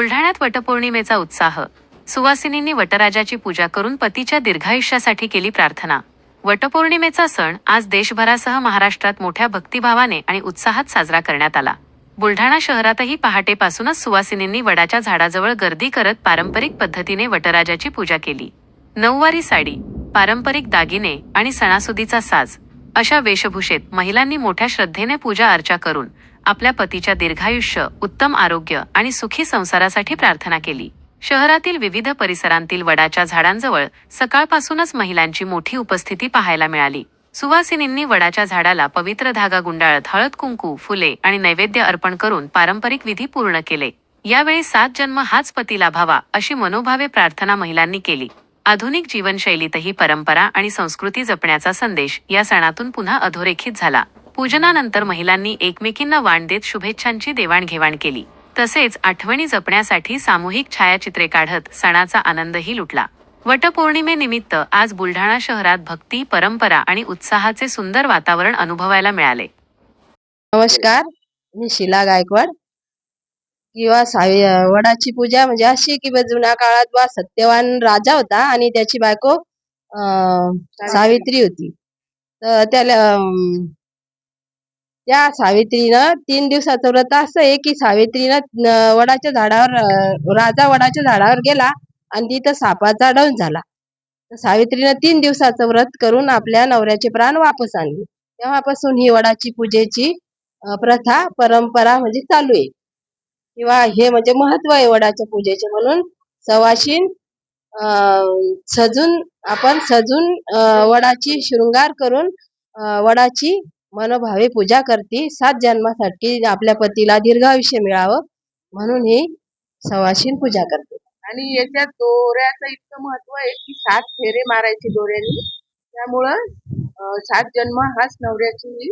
बुलढाण्यात वटपौर्णिमेचा उत्साह. सुवासिनींनी वटराजाची पूजा करून पतीच्या दीर्घायुष्यासाठी केली प्रार्थना. वटपौर्णिमेचा सण आज देशभरासह महाराष्ट्रात मोठ्या भक्तिभावाने आणि उत्साहात साजरा करण्यात आला. बुलढाणा शहरातही पहाटेपासूनच सुवासिनींनी वडाच्या झाडाजवळ गर्दी करत पारंपरिक पद्धतीने वटराजाची पूजा केली. नऊवारी साडी, पारंपरिक दागिने आणि सणासुदीचा साज अशा वेशभूषेत महिलांनी मोठ्या श्रद्धेने पूजा अर्चा करून आपल्या पतीच्या दीर्घायुष्य, उत्तम आरोग्य आणि सुखी संसारासाठी प्रार्थना केली. शहरातील विविध परिसरांतील वडाच्या झाडांजवळ सकाळपासूनच महिलांची मोठी उपस्थिती पाहायला मिळाली. सुवासिनींनी वडाच्या झाडाला पवित्र धागा गुंडाळत हळद कुंकू, फुले आणि नैवेद्य अर्पण करून पारंपरिक विधी पूर्ण केले. यावेळी 7 जन्म हाच पती लाभावा अशी मनोभावे प्रार्थना महिलांनी केली. आधुनिक जीवनशैलीतही परंपरा आणि संस्कृती जपण्याचा संदेश या सणातून पुन्हा अधोरेखित झाला. पूजनानंतर महिलांनी एकमेकींना वाण देत शुभेच्छांची देवाणघेवाण केली. तसेच आठवणी जपण्यासाठी सामूहिक छायाचित्रे काढत सणाचा आनंदही लुटला. वटपौर्णिमेनिमित्त आज बुलढाणा शहरात भक्ती, परंपरा आणि उत्साहाचे सुंदर वातावरण अनुभवायला मिळाले. नमस्कार, मी शीला गायकवाड. वडाची पूजा म्हणजे अशी की जुन्या काळात सत्यवान राजा होता आणि त्याची बायको सावित्री होती. तर त्या सावित्रीनं 3 दिवसाचं व्रत असं आहे की सावित्रीनं वडाच्या झाडावर राजा वडाच्या झाडावर गेला आणि तिथं सापाचा दंश झाला. तर सावित्रीनं 3 दिवसाचं व्रत करून आपल्या नवऱ्याचे प्राण वापस आणले. तेव्हापासून ही वडाची पूजेची प्रथा, परंपरा म्हणजे चालू आहे किंवा हे म्हणजे महत्व आहे वडाच्या पूजेचे. म्हणून सवाशीण सजून वडाची शृंगार करून वडाची मनोभावे पूजा करते. 7 जन्मासाठी आपल्या पतीला दीर्घायुष्य मिळावं म्हणून ही सवाशीण पूजा करते. आणि याच्यात दोऱ्याचं इतकं महत्व आहे की 7 फेरे मारायचे दोऱ्याने. त्यामुळं 7 जन्म हाच नवऱ्याची